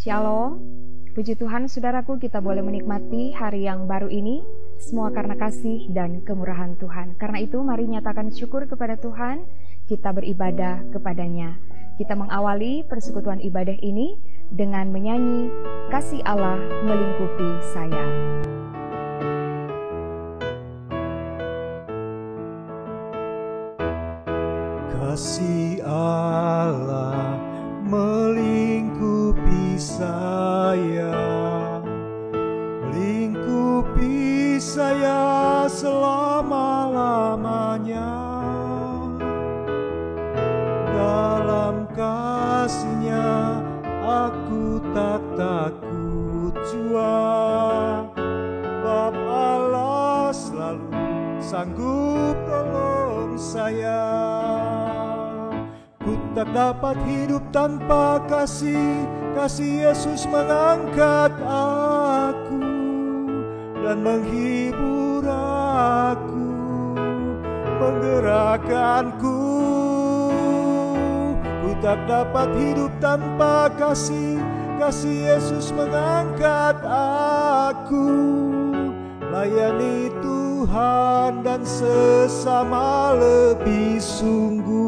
Shalom, puji Tuhan saudaraku, kita boleh menikmati hari yang baru ini, semua karena kasih dan kemurahan Tuhan. Karena itu mari nyatakan syukur kepada Tuhan, kita beribadah kepadanya. Kita mengawali persekutuan ibadah ini dengan menyanyi Kasih Allah Melingkupi Saya. Kasih Allah melingkupi saya, lingkupi saya selama-lamanya. Dalam kasih-Nya aku tak takut jua, Bapa Allah selalu sanggup tolong saya. Ku tak dapat hidup tanpa kasih Yesus mengangkat aku dan menghibur aku, menggerakkanku. Ku tak dapat hidup tanpa kasih Yesus mengangkat aku, layani Tuhan dan sesama lebih sungguh.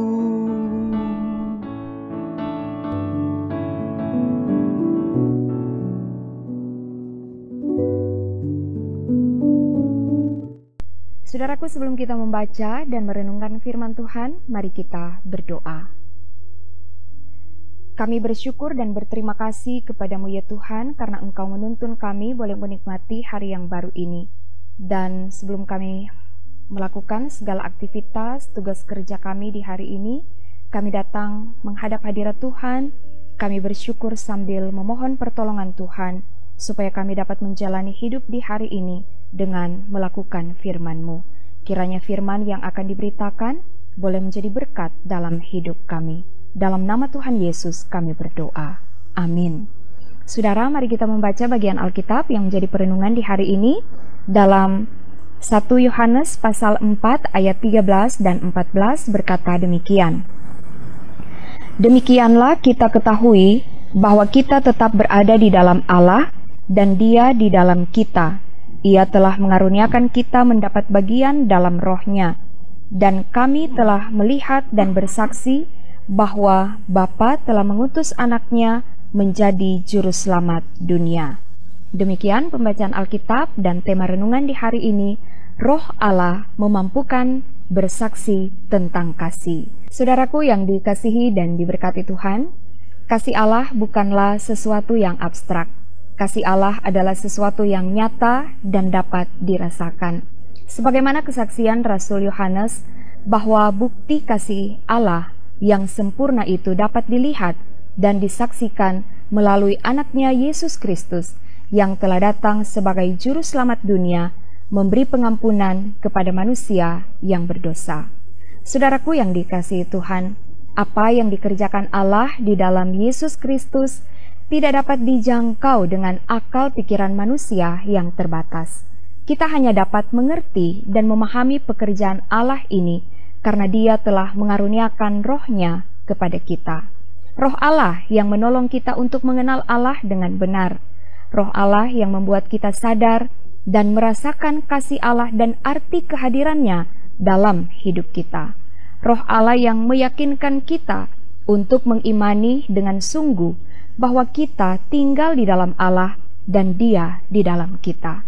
Saudaraku, sebelum kita membaca dan merenungkan firman Tuhan, mari kita berdoa. Kami bersyukur dan berterima kasih kepadamu ya Tuhan, karena Engkau menuntun kami boleh menikmati hari yang baru ini. Dan sebelum kami melakukan segala aktivitas, tugas kerja kami di hari ini, kami datang menghadap hadirat Tuhan. Kami bersyukur sambil memohon pertolongan Tuhan, supaya kami dapat menjalani hidup di hari ini dengan melakukan firman-Mu. Kiranya firman yang akan diberitakan boleh menjadi berkat dalam hidup kami. Dalam nama Tuhan Yesus kami berdoa. Amin. Saudara, mari kita membaca bagian Alkitab yang menjadi perenungan di hari ini dalam 1 Yohanes pasal 4 ayat 13 dan 14 berkata demikian. Demikianlah kita ketahui bahwa kita tetap berada di dalam Allah dan Dia di dalam kita. Ia telah mengaruniakan kita mendapat bagian dalam Roh-Nya, dan kami telah melihat dan bersaksi bahwa Bapa telah mengutus Anak-Nya menjadi juru selamat dunia. Demikian pembacaan Alkitab dan tema renungan di hari ini, Roh Allah memampukan bersaksi tentang kasih. Saudaraku yang dikasihi dan diberkati Tuhan, kasih Allah bukanlah sesuatu yang abstrak. Kasih Allah adalah sesuatu yang nyata dan dapat dirasakan. Sebagaimana kesaksian Rasul Yohanes bahwa bukti kasih Allah yang sempurna itu dapat dilihat dan disaksikan melalui Anak-Nya Yesus Kristus yang telah datang sebagai juru selamat dunia, memberi pengampunan kepada manusia yang berdosa. Saudaraku yang dikasihi Tuhan, apa yang dikerjakan Allah di dalam Yesus Kristus tidak dapat dijangkau dengan akal pikiran manusia yang terbatas. Kita hanya dapat mengerti dan memahami pekerjaan Allah ini karena Dia telah mengaruniakan Roh-Nya kepada kita. Roh Allah yang menolong kita untuk mengenal Allah dengan benar. Roh Allah yang membuat kita sadar dan merasakan kasih Allah dan arti kehadirannya dalam hidup kita. Roh Allah yang meyakinkan kita untuk mengimani dengan sungguh bahwa kita tinggal di dalam Allah dan Dia di dalam kita.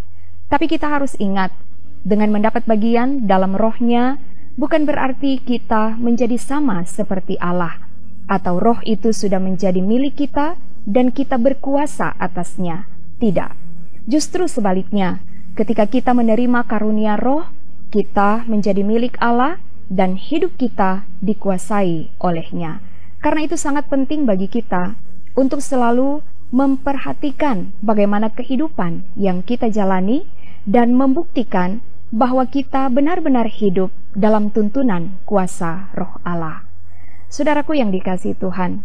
Tapi kita harus ingat, dengan mendapat bagian dalam Roh-Nya bukan berarti kita menjadi sama seperti Allah, atau Roh itu sudah menjadi milik kita dan kita berkuasa atasnya. Tidak. Justru sebaliknya, ketika kita menerima karunia Roh, kita menjadi milik Allah dan hidup kita dikuasai oleh-Nya. Karena itu sangat penting bagi kita untuk selalu memperhatikan bagaimana kehidupan yang kita jalani dan membuktikan bahwa kita benar-benar hidup dalam tuntunan kuasa Roh Allah. Saudaraku yang dikasihi Tuhan,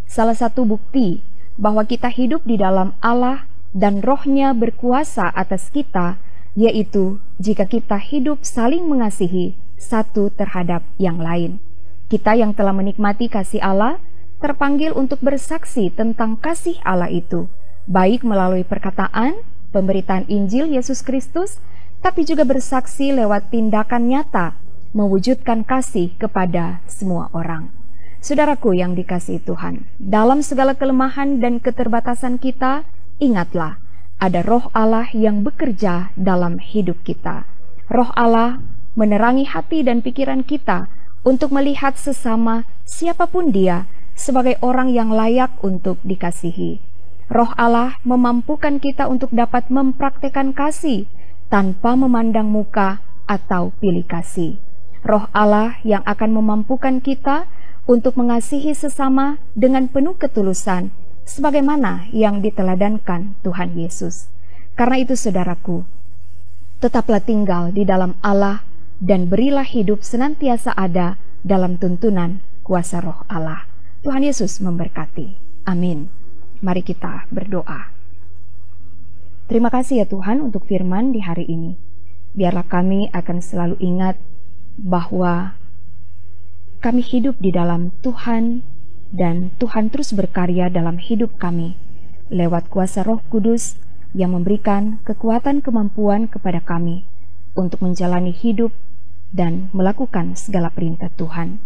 salah satu bukti bahwa kita hidup di dalam Allah dan Roh-Nya berkuasa atas kita, yaitu jika kita hidup saling mengasihi satu terhadap yang lain. Kita yang telah menikmati kasih Allah terpanggil untuk bersaksi tentang kasih Allah itu, baik melalui perkataan, pemberitaan Injil Yesus Kristus, tapi juga bersaksi lewat tindakan nyata, mewujudkan kasih kepada semua orang. Saudaraku yang dikasihi Tuhan, dalam segala kelemahan dan keterbatasan kita, ingatlah, ada Roh Allah yang bekerja dalam hidup kita. Roh Allah menerangi hati dan pikiran kita untuk melihat sesama siapapun dia sebagai orang yang layak untuk dikasihi. Roh Allah memampukan kita untuk dapat mempraktekkan kasih tanpa memandang muka atau pilih kasih. Roh Allah yang akan memampukan kita untuk mengasihi sesama dengan penuh ketulusan, sebagaimana yang diteladankan Tuhan Yesus. Karena itu saudaraku, tetaplah tinggal di dalam Allah dan berilah hidup senantiasa ada dalam tuntunan kuasa Roh Allah. Tuhan Yesus memberkati. Amin. Mari kita berdoa. Terima kasih ya Tuhan untuk firman di hari ini. Biarlah kami akan selalu ingat bahwa kami hidup di dalam Tuhan dan Tuhan terus berkarya dalam hidup kami lewat kuasa Roh Kudus yang memberikan kekuatan kemampuan kepada kami untuk menjalani hidup dan melakukan segala perintah Tuhan.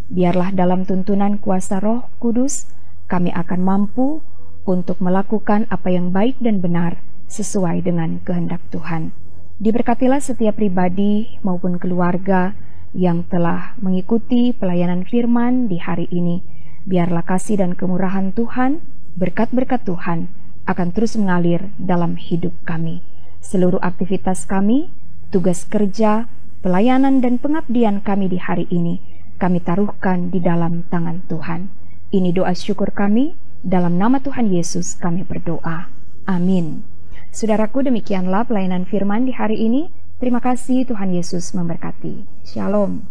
Biarlah dalam tuntunan kuasa Roh Kudus kami akan mampu untuk melakukan apa yang baik dan benar sesuai dengan kehendak Tuhan. Diberkatilah setiap pribadi maupun keluarga yang telah mengikuti pelayanan firman di hari ini. Biarlah kasih dan kemurahan Tuhan, berkat-berkat Tuhan akan terus mengalir dalam hidup kami. Seluruh aktivitas kami, tugas kerja, pelayanan dan pengabdian kami di hari ini, kami taruhkan di dalam tangan Tuhan. Ini doa syukur kami, dalam nama Tuhan Yesus kami berdoa. Amin. Saudaraku, demikianlah pelayanan firman di hari ini. Terima kasih, Tuhan Yesus memberkati. Shalom.